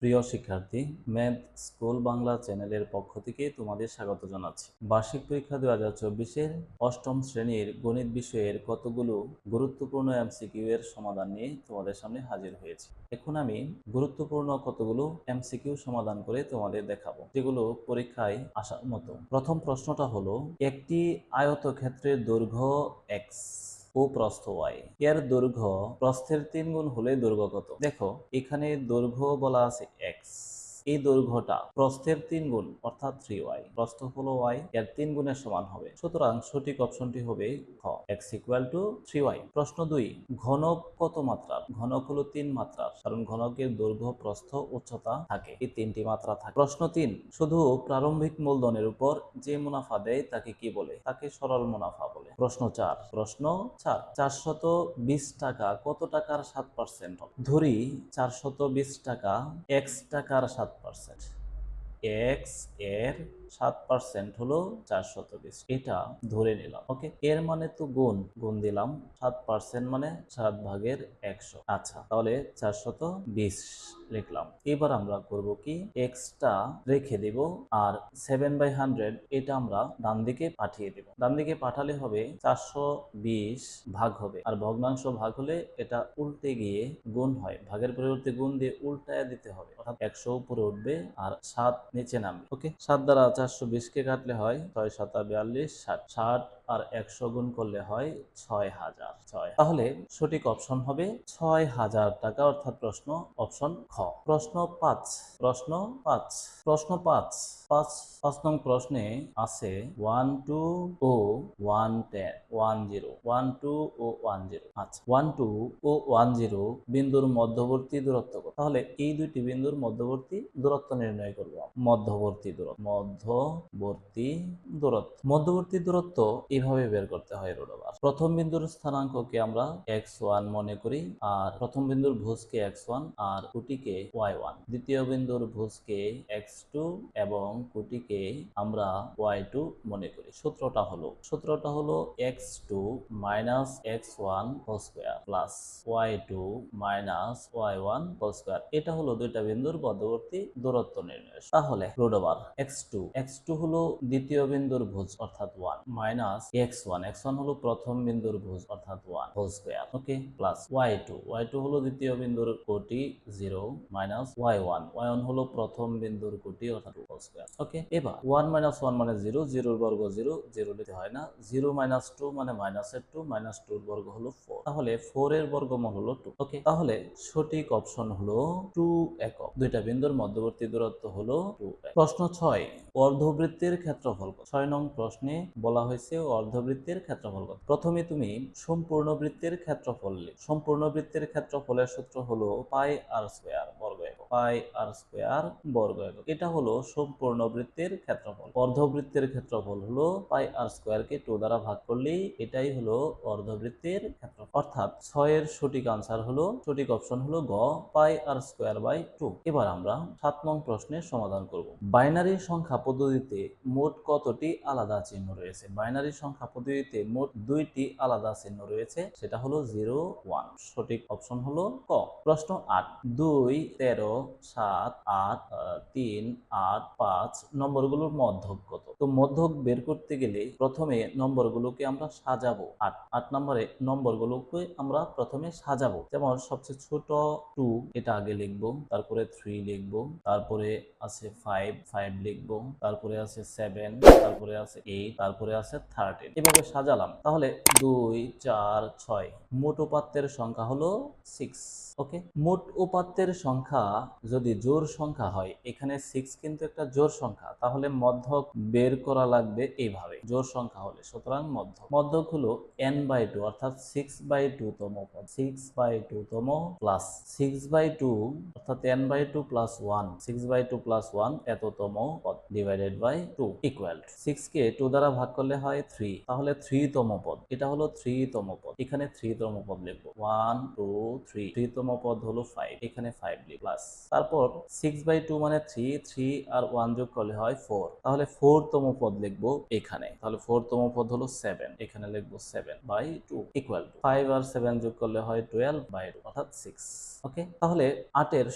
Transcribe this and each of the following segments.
প্রিয় শিক্ষার্থী, math school Bangla চ্যানেলের পক্ষ থেকে তোমাদের স্বাগত জানাচ্ছি। বার্ষিক পরীক্ষা 2024-এর অষ্টম শ্রেণীর গণিত বিষয়ের কতগুলো গুরুত্বপূর্ণ এমসিকিউ এর সমাধান নিয়ে তোমাদের সামনে হাজির হয়েছি। এখন আমি গুরুত্বপূর্ণ কতগুলো এমসিকিউ সমাধান করে তোমাদের দেখাবো, যেগুলো পরীক্ষায় আসার মতো। প্রথম প্রশ্নটা হলো, একটি আয়তক্ষেত্রের দৈর্ঘ্য এক্স ও প্রস্থ y, এর দৈর্ঘ্য প্রস্থের 3 গুণ হলে দৈর্ঘ্য কত? দেখো, এখানে দৈর্ঘ্য বলা আছে x, এই দৈর্ঘ্যটা প্রস্থের 3 গুণ অর্থাৎ 3y, প্রস্থ হলো y, এর 3 গুণের সমান হবে। সুতরাং সঠিক অপশনটি হবে খ, x = 3y। প্রশ্ন 2, ঘনক কত মাত্রার? ঘনক হলো 3 মাত্রার, কারণ ঘনকের দৈর্ঘ্য, প্রস্থ, উচ্চতা থাকে, এই 3টি মাত্রা থাকে। প্রশ্ন 3, শুধু প্রারম্ভিক মূলধনের উপর যে মুনাফা দেয় তাকে কি বলে? তাকে সরল মুনাফা বলে। প্রশ্ন 4, 420 টাকা কত টাকার 7% হবে? ধরি 420 টাকা x টাকার 7%, x এর 7% হলো 420, এটা ধরে নিলাম। ওকে, এর মানে তো গুণ দিলাম, 7% মানে 7/100। আচ্ছা, তাহলে 420 লিখলাম। এবার আমরা করব কি, x টা রেখে দেব আর 7/100 এটা আমরা ডান দিকে পাঠিয়ে দেব। ডান দিকে পাঠালে হবে 420 ভাগ হবে, আর ভগ্নাংশ ভাগ হলে এটা উল্টে গিয়ে গুণ হয়, ভাগের পরিবর্তে গুণ দিয়ে উল্টায় দিতে হবে, অর্থাৎ 100 উপরে উঠবে আর 7 নিচে নামবে। ওকে, 7 দ্বারা 420 কে কাটলে হয় 6 7 42, 60 আর 100 গুণ করলে হয় 6000। তাহলে সঠিক অপশন হবে 6000 টাকা, অর্থাৎ প্রশ্ন অপশন খ। প্রশ্ন 5, প্রশ্ন 5 নং প্রশ্নে আছে 1 2 ও 1 10 1 2 ও 1 0। আচ্ছা, 1 2 ও 1 0 বিন্দুর মধ্যবর্তী দূরত্ব কত? তাহলে এই দুইটি বিন্দুর মধ্যবর্তী দূরত্ব নির্ণয় করব। মধ্যবর্তী দূরত্ব এভাবে বের করতে হয় রোডাবার। প্রথম বিন্দুর স্থানাঙ্ককে আমরা x1 মনে করি, আর প্রথম বিন্দুর ভুজকে x1 আর কুটিকে y1। দ্বিতীয় বিন্দুর ভুজকে x2 এবং কুটিকে আমরা y2 মনে করি। সূত্রটা হলো x2 minus x1 whole square plus y2 minus y1 whole square. এটা হলো দুইটা বিন্দুর মধ্যবর্তী দূরত্ব নির্ণয়। তাহলে রোডাবার x2 হলো দ্বিতীয় বিন্দুর ভুজ অর্থাৎ 1 মাইনাস x1 হলো প্রথম বিন্দুর ভুজ অর্থাৎ 1 হোল স্কয়ার। ওকে, প্লাস y2 হলো দ্বিতীয় বিন্দুর কোটি 0 মাইনাস y1 হলো প্রথম বিন্দুর কোটি অর্থাৎ 2 হোল স্কয়ার। ওকে, এবার 1 - 1 মানে 0, 0 এর বর্গ 0, 0 নিতে হয় না। 0 - 2 মানে মাইনাসের 2, মাইনাস 2 এর বর্গ হলো 4, তাহলে 4 এর বর্গমূল হলো 2। ওকে, তাহলে সঠিক অপশন হলো 2 একক। দুইটা বিন্দুর মধ্যবর্তী দূরত্ব হলো 2 একক। প্রশ্ন 6, অর্ধবৃত্তের ক্ষেত্রফল কত? 6 নং প্রশ্নে বলা হয়েছে অর্ধবৃত্তের ক্ষেত্রফল কত। প্রথমে তুমি সম্পূর্ণ বৃত্তের ক্ষেত্রফল লিখ। সম্পূর্ণ বৃত্তের ক্ষেত্রফলের সূত্র হলো পাই আর স্কয়ার বর্গ একক, পাই আর স্কয়ার বর্গ একক। এটা হলো সম্পূর্ণ বৃত্তের ক্ষেত্রফল। অর্ধবৃত্তের ক্ষেত্রফল হলো পাই আর স্কয়ারকে 2 দ্বারা ভাগ করলেই এটাই হলো অর্ধবৃত্তের ক্ষেত্রফল। অর্থাৎ 6 এর সঠিক আনসার হলো, সঠিক অপশন হলো গ, পাই আর স্কয়ার বাই 2। এবার আমরা 7 নং প্রশ্নের সমাধান করব। বাইনারি সংখ্যা পদ্ধতিতে মোট কতটি আলাদা চিহ্ন রয়েছে? বাইনারি সংখ্যা পদ্ধতিতে মোট 2টি আলাদা চিহ্ন রয়েছে, সেটা হলো 0 1। সঠিক অপশন হলো ক। প্রশ্ন 8, 2 13 7 8 3 8 5 নম্বরগুলোর মধ্যক কত? তো মধ্যক বের করতে গেলে প্রথমে নম্বরগুলোকে আমরা সাজাবো। 8 নম্বরে নম্বরগুলোকে আমরা প্রথমে সাজাবো, যেমন সবচেয়ে ছোট 2 এটা আগে লিখবো, তারপরে 3 লিখবো, তারপরে আছে 5 লিখবো, তারপরে আছে 7, তারপরে আছে 8, তারপরে আছে 13। এভাবে সাজালাম। তাহলে 2 4 6, মোট উপাত্তের সংখ্যা হলো 6। ওকে, মোট উপাত্তের সংখ্যা যদি জোড় সংখ্যা হয়, এখানে 6 কিন্তু একটা জোড় সংখ্যা, তাহলে মধ্যক বের করা লাগবে এইভাবে। জোড় সংখ্যা হলে সুতরাং মধ্যক হলো n/2, অর্থাৎ 6/2 তম পদ, 6/2 তম প্লাস 6/2 অর্থাৎ n/2 প্লাস 1, 6/2 প্লাস 1 এততম পদ ডিভাইডেড বাই 2 ইকুয়াল 6 কে 2 দ্বারা ভাগ করলে হয় 3, তাহলে 3 তম পদ। এটা হলো 3 তম পদ, এখানে 3 তম পদ লিখবো। 1 2 3, 3 তম পদ হলো 5, এখানে 5 লিখব প্লাস তারপর 6/2 মানে 3 আর 1 যোগ করলে হয় 4, তাহলে 4তম পদ লিখবো এখানে, তাহলে 4তম পদ হলো 7, এখানে লিখবো 7/2 ইকুয়াল টু 5 আর 7 যোগ করলে হয় 12/2 অর্থাৎ 6। ওকে, তাহলে 8-এর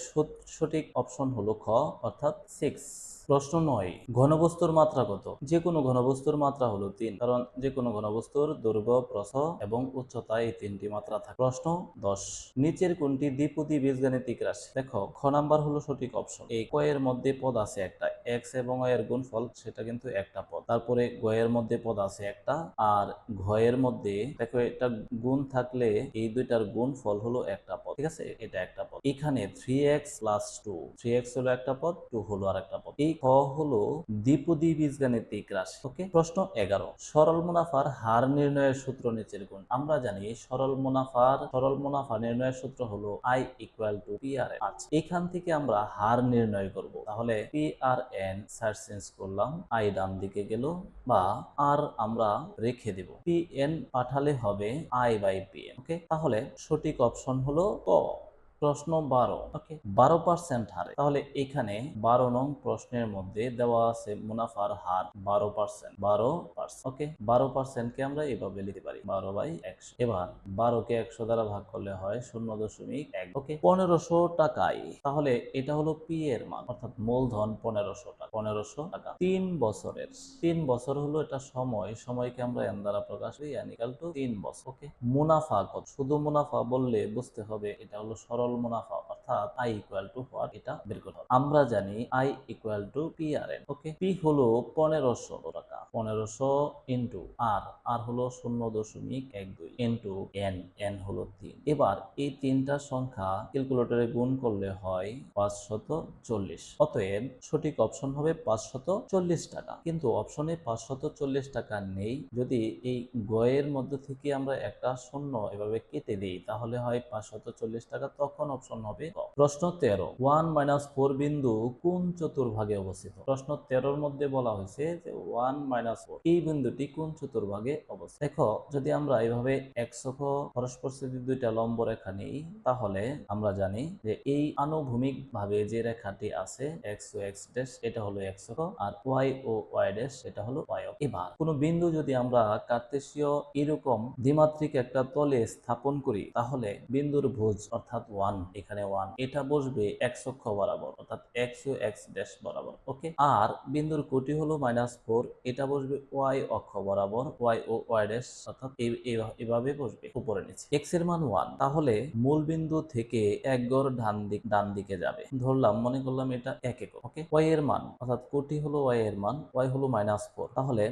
সঠিক অপশন হলো খ অর্থাৎ 6। প্রশ্ন 9, ঘনবস্তুর মাত্রা কত? যে কোনো ঘনবস্তুর মাত্রা হলো 3, কারণ যে কোনো ঘনবস্তুর দৈর্ঘ্য, প্রস্থ এবং উচ্চতা এই 3টি মাত্রা থাকে। প্রশ্ন 10, নিচের কোনটি দ্বিপদী বীজগাণিতিক রাশি? দেখো খ নাম্বার হলো সঠিক অপশন। এই ক এর মধ্যে পদ আছে একটা, x এবং y এর গুণফল, সেটা কিন্তু একটা পদ। তারপরে গ এর মধ্যে পদ আছে একটা, আর ঘ এর মধ্যে দেখো এটা গুণ থাকলে এই দুইটার গুণফল হলো একটা পদ, ঠিক আছে, এটা একটা পদ। এখানে 3x + 2, 3x হলো একটা পদ, 2 হলো আর একটা পদ। এই খ হলো দ্বিপদী বীজগাণিতিক রাশি। ওকে, প্রশ্ন 11, সরল মুনাফার হার নির্ণয়ের সূত্র নিচের কোন? আমরা জানি সরল মুনাফা নির্ণয়ের সূত্র হলো I = PRN। আচ্ছা, এখান থেকে আমরা হার নির্ণয় করব, তাহলে PRN সার্চ চেঞ্জ করলাম, I ডান দিকে গেল, বা আর আমরা রেখে দেব, PN পাঠালে হবে I/PN। ওকে, তাহলে সঠিক অপশন হলো ক। প্রশ্ন 12, ওকে, 12% হারে, তাহলে এখানে 12 নং প্রশ্নের মধ্যে দেওয়া আছে মুনাফার হার 12%, 12%। ওকে, 12% কে আমরা এভাবে লিখতে পারি 12/100। এবার 12 কে 100 দ্বারা ভাগ করলে হয় 0.1। ওকে, 1500 টাকায়, তাহলে এটা হলো পি এর মান, অর্থাৎ মূলধন 1500 টাকা, 1500 টাকা 3 বছরের। 3 বছর হলো এটা সময়কে আমরা n দ্বারা প্রকাশ করি, n = 3 বছর। ওকে, মুনাফা কত? শুধু মুনাফা বললে বুঝতে হবে এটা হলো সরল মুনাফা, অর্থাৎ I = what, এটা বের করতে হবে। আমরা জানি I = PRN। ওকে, P হলো 1500 টাকা, 1500 ইনটু আর হলো 0.12 ইনটু n হলো 3। এবার এই তিনটা সংখ্যা ক্যালকুলেটরে গুণ করলে হয় 540। অতএব সঠিক অপশন হবে 540 টাকা, কিন্তু অপশনে 540 টাকা নেই। যদি এই গয়ের মধ্যে থেকে আমরা একটা শূন্য এভাবে কেটে দিই, তাহলে হয় 540 টাকা, তখন অপশন হবে ক। প্রশ্ন 13, 1 - 4 বিন্দু কোন চতুর্ভাগে অবস্থিত? প্রশ্ন 13-র মধ্যে বলা হয়েছে যে 1 - 4 এই বিন্দুটি কোন চতুর্ভাগে অবস্থিত। দেখো, যদি আমরা এইভাবে x অক্ষ পরস্পর ছেদি দুইটা লম্ব রেখা নিই, তাহলে আমরা জানি যে এই আনুভূমিক ভাবে যে রেখাটি আছে x ও x ড্যাশ, এটা হলো x অক্ষ, আর y ও y ড্যাশ এটা হলো y অক্ষ। এবার কোন বিন্দু যদি আমরা কার্তেশীয় এরকম দ্বিমাত্রিক একটা তলে স্থাপন করি, তাহলে বিন্দুর ভুজ অর্থাৎ 1, এখানে 1, এটা বসবে x অক্ষ বরাবর, অর্থাৎ x ও x ড্যাশ বরাবর। ওকে, আর বিন্দুর কোটি হলো -4, এটা বসবে y অক্ষ বরাবর, y ও y ড্যাশ, অর্থাৎ এভাবে বসবে উপরে নিচে। x এর মান 1, তাহলে মূল বিন্দু থেকে এক গড় ডান দিকে যাবে, ধরলাম, মনে করলাম এটা 1 একক। ওকে, y এর মান, অর্থাৎ কোটি হলো y এর মান, y হলো -4, তাহলে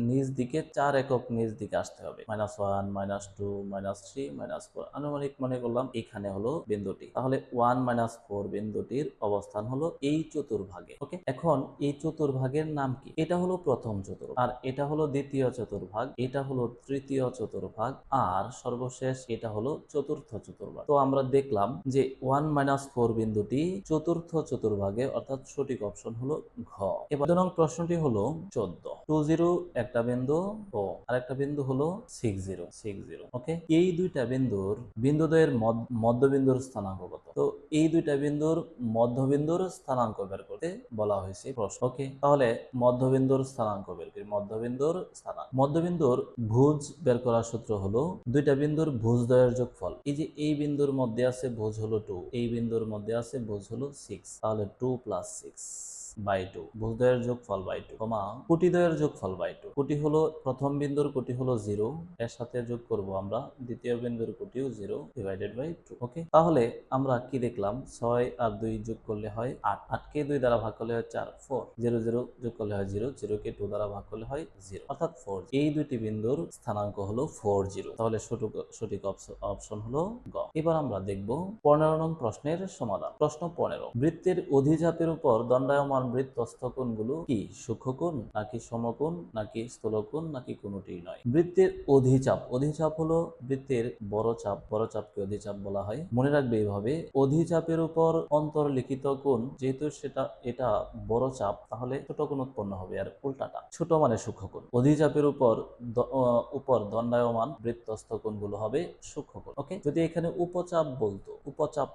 নিচ দিকে 4 একক নিচ দিকে আসতে হবে, -1 -2 -3 -4, আনুমানিক মনে করলাম এখানে হলো বিন্দুটি, তাহলে 1 - 4 বিন্দুটির অবস্থান হলো এই চতুর্ভাগে। ওকে, এখন এই চতুর্ভাগের নাম কি? এটা হলো প্রথম চতুর্ভাগ, আর এটা হলো দ্বিতীয় চতুর্ভাগ, এটা হলো তৃতীয় চতুর্ভাগ, আর সর্বশেষ এটা হলো চতুর্থ চতুর্ভাগ। তো আমরা দেখলাম যে 1 - 4 বিন্দুটি চতুর্থ চতুর্ভাগে, অর্থাৎ সঠিক অপশন হলো ঘ। এবার প্রশ্নটি হলো 14, 20 একটা বিন্দু ও আরেকটা বিন্দু হলো 60। ওকে, এই দুইটা বিন্দুর বিন্দুদ্বয়ের মধ্যবিন্দুর স্থানাঙ্ক কত? তো এই দুইটা বিন্দুর মধ্যবিন্দুর স্থানাঙ্ক বের করতে বলা হয়েছে প্রশ্ন। ওকে, তাহলে মধ্যবিন্দুর স্থানাঙ্ক বের করি। মধ্যবিন্দুর ভুজ বের করার সূত্র হলো দুইটা বিন্দুর ভুজদ্বয়ের যোগফল। এই যে এই বিন্দুর মধ্যে আছে ভুজ হলো 2, এই বিন্দুর মধ্যে আছে ভুজ হলো 6, তাহলে 2 + 6/2, ভুজদ্বয়ের যোগফল /2, কোটিদ্বয়ের যোগফল /2। কোটি হলো প্রথম বিন্দুর কোটি হলো 0, এর সাথে যোগ করব আমরা দ্বিতীয় বিন্দুর কোটিও 0 /2। ওকে, তাহলে আমরা কি দেখলাম, 6 আর 2 যোগ করলে হয় 8, 8 কে 2 দ্বারা ভাগ করলে হয় 4, 4, 0 0 যোগ করলে হয় 0, 0 কে 2 দ্বারা ভাগ করলে হয় 0, অর্থাৎ 4। এই দুটি বিন্দুর স্থানাঙ্ক হলো 40, তাহলে সঠিক অপশন হলো গ। এবার আমরা দেখব 15 নং প্রশ্নের সমাধান। প্রশ্ন 15, বৃত্তের অধিচাপের উপর দণ্ডায়মান দণ্ডায়মান বৃত্তস্থ কোণগুলো কি সূক্ষ্মকোণ নাকি সমকোণ নাকি স্থূলকোণ নাকি কোনোটিই নয়। বৃত্তের অধিচাপ, অধিচাপ হলো বৃত্তের বড় চাপকে অধিচাপ বলা হয়। মনে রাখবে এইভাবে, অধিচাপের উপর অন্তর্লিখিত কোণ যেহেতু এটা বড় চাপ, তাহলে ছোট কোণ উৎপন্ন হবে, আর উল্টাটা, ছোট মানে সূক্ষ্মকোণ। অধিচাপের উপর দণ্ডায়মান বৃত্তস্থ কোণগুলো হবে সূক্ষ্মকোণ। ওকে, যদি এখানে উপচাপ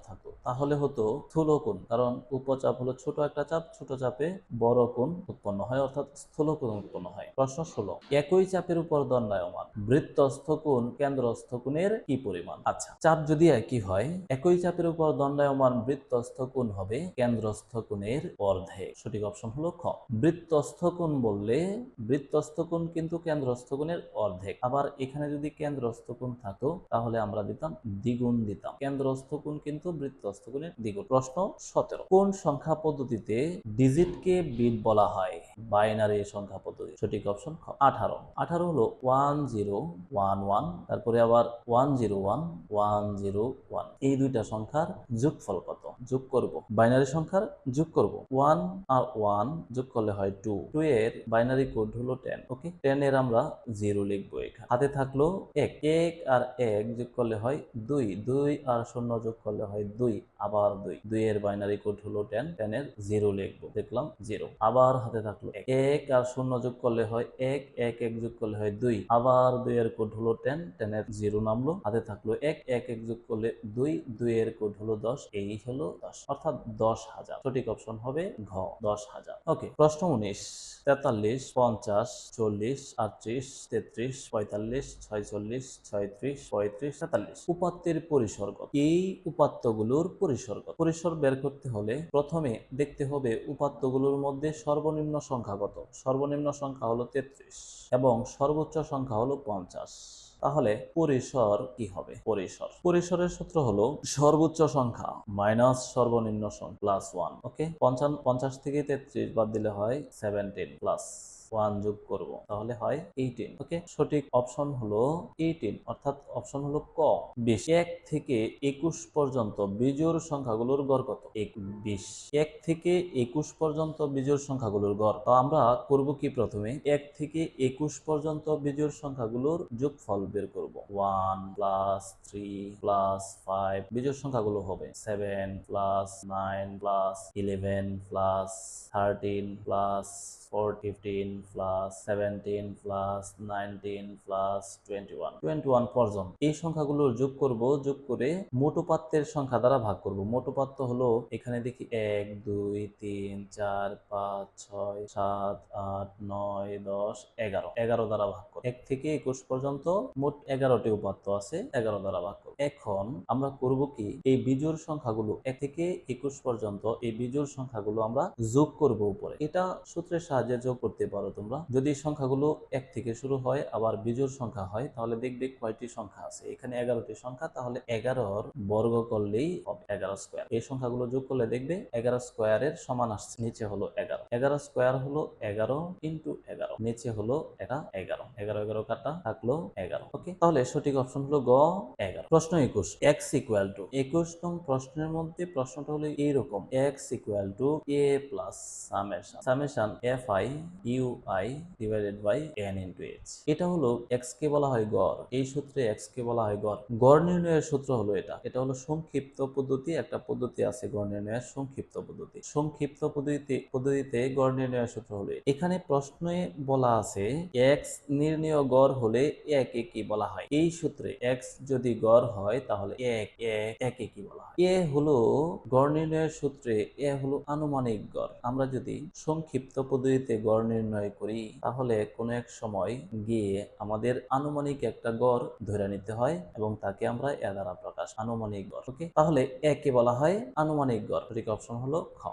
থাকতো তাহলে হতো স্থূলকোণ, কারণ উপচাপ হলো ছোট একটা চাপ, ছোট চাপে বড় কোণ উৎপন্ন হয়, অর্থাৎ স্থূলকোণ উৎপন্ন হয়। প্রশ্ন 16, একই চাপের উপর দণ্ডায়মান বৃত্তস্থ কোণ কেন্দ্রস্থ কোণের কি পরিমাণ? আচ্ছা, চাপ যদি একই হয়, একই চাপের উপর দণ্ডায়মান বৃত্তস্থ কোণ হবে কেন্দ্রস্থ কোণের অর্ধেক। সঠিক অপশন হলো খ। বৃত্তস্থ কোণ বললে বৃত্তস্থ কোণ কিন্তু কেন্দ্রস্থ কোণের অর্ধেক। আবার এখানে যদি কেন্দ্রস্থ কোণ থাকতো তাহলে আমরা দিতাম দ্বিগুণ দিতাম। কেন্দ্রস্থ কোণ কিন্তু বৃত্তস্থ কোণের দ্বিগুণ। প্রশ্ন 17, কোন সংখ্যা পদ্ধতিতে ডিজিটকে বিট বলা হয়? বাইনারি সংখ্যা পদ্ধতি। সঠিক অপশন খ। 18 হলো 1011, তারপরে আবার 101 101, এই দুইটা সংখ্যার যোগফল কত? যোগ করব, বাইনারি সংখ্যার যোগ করব। 1 আর 1 যোগ করলে হয় 2, 2 এর বাইনারি কোড হলো 10। ওকে, 10 এর আমরা 0 লিখবো এখানে। হাতে থাকলো 1, 1 আর 1 যোগ করলে হয় 2, 2 আর 0 যোগ করলে হয় 2, আবার 2, 2 এর বাইনারি কোড হলো 10, 10 এর 0 লিখবো, দেখলাম 0। আবার হাতে থাকলো 1 আর 0 যোগ করলে হয় 1, 1 1 যোগ করলে হয় 2, আবার 2 এর কোড হলো 10, 10 এর 0 নামলো। হাতে থাকলো 1, 1 1 যোগ করলে 2, 2 এর কোড হলো 10, এই হলো 10, অর্থাৎ 10,000। সঠিক অপশন হবে ঘ, 10,000। ওকে, প্রশ্ন 19, 43 50 40 38 33 45 46 36 35 47 উপাত্তের পরিসর কত? এই উপাত্তগুলোর পরিসর বের করতে হলে প্রথমে দেখতে হবে উপাত্তগুলোর মধ্যে সর্বনিম্ন সংখ্যা কত। সর্বনিম্ন সংখ্যা হলো 33 এবং সর্বোচ্চ সংখ্যা হলো 50। তাহলে পরিসর কি হবে? পরিসরের সূত্র হলো সর্বোচ্চ সংখ্যা মাইনাস সর্বনিম্ন সংখ্যা প্লাস 1। ওকে, 50 থেকে 33 বাদ দিলে হয় 17 প্লাস 1 যোগ করব, তাহলে হয় 18। ওকে, সঠিক অপশন হলো 18, অর্থাৎ অপশন হলো ক 20। 1 থেকে 21 পর্যন্ত বিজোড় সংখ্যাগুলোর গড় কত? 20। 1 থেকে 21 পর্যন্ত বিজোড় সংখ্যাগুলোর গড়। তো আমরা করব কি, প্রথমে 1 থেকে 21 পর্যন্ত বিজোড় সংখ্যাগুলোর যোগফল বের করব। 1 প্লাস 3 প্লাস 5, বিজোড় সংখ্যাগুলো হবে 7 plus 9 plus 11 plus 13 plus 15 plus 17 plus 19 plus 21 পর্যন্ত এই সংখ্যাগুলোর যোগ করব। যোগ করে মোট উপাত্তের সংখ্যা দ্বারা ভাগ করব। মোট উপাত্ত হলো এখানে দেখি 1 2 3 4 5 6 7 8 9 10 11, 11 দ্বারা ভাগ করব। 1 থেকে 21 পর্যন্ত মোট 11টি উপাত্ত আছে, 11 দ্বারা ভাগ করব। এখন আমরা করব কি, এই বিজোড় সংখ্যাগুলো 1 থেকে 21 পর্যন্ত এই বিজোড় সংখ্যাগুলো আমরা যোগ করব উপরে। এটা সূত্রের সাহায্যে যোগ করতে পারো তোমরা। যদি সংখ্যাগুলো 1 থেকে শুরু হয় আবার বিজোড় সংখ্যা হয়, তাহলে দেখবে কয়টি সংখ্যা আছে। এখানে 11টি সংখ্যা, তাহলে 11 বর্গ করলেই হবে 11 স্কয়ার। এই সংখ্যাগুলো যোগ করলে দেখবে 11 স্কয়ারের সমান আসছে। নিচে হলো 11, 11 স্কয়ার হলো 11 ইন্টু 11, নিচে হলো এটা 11, 11 11 কাটা থাকলো 11। ওকে, তাহলে সঠিক অপশন হলো গ 11। প্রশ্ন 21, x ইকুয়াল টু 21 নং প্রশ্নের মধ্যে প্রশ্নটা হলো এইরকম, x equal to a plus summation fi ui divided by n into h। এটা হলো x কে বলা হয় গড়। এই সূত্রে x কে বলা হয় গড়। গড় নির্ণয়ের সূত্র হলো এটা হলো সংক্ষিপ্ত পদ্ধতি। একটা পদ্ধতি আছে গড় নির্ণয়ের, সংক্ষিপ্ত পদ্ধতি। সংক্ষিপ্ত পদ্ধতিতে গড় নির্ণয়ের সূত্র হলো এখানে প্রশ্নে বলা আছে x নির্ণয় গড় হলে একে কি বলা হয়। এই সূত্রে x যদি গড় হয় তাহলে একে কি বলা হয়। এ হলো গড় নির্ণয়ের সূত্রে এ হলো আনুমানিক গড়। আমরা যদি সংক্ষিপ্ত পদ্ধতিতে গড় নির্ণয় করি তাহলে কোনো এক সময় গিয়ে আমাদের আনুমানিক একটা গড় ধরে নিতে হয় এবং তাকে আমরা এ দ্বারা প্রকাশ, আনুমানিক গড়। ওকে, তাহলে একে বলা হয় আনুমানিক গড়। সঠিক অপশন হলো খ।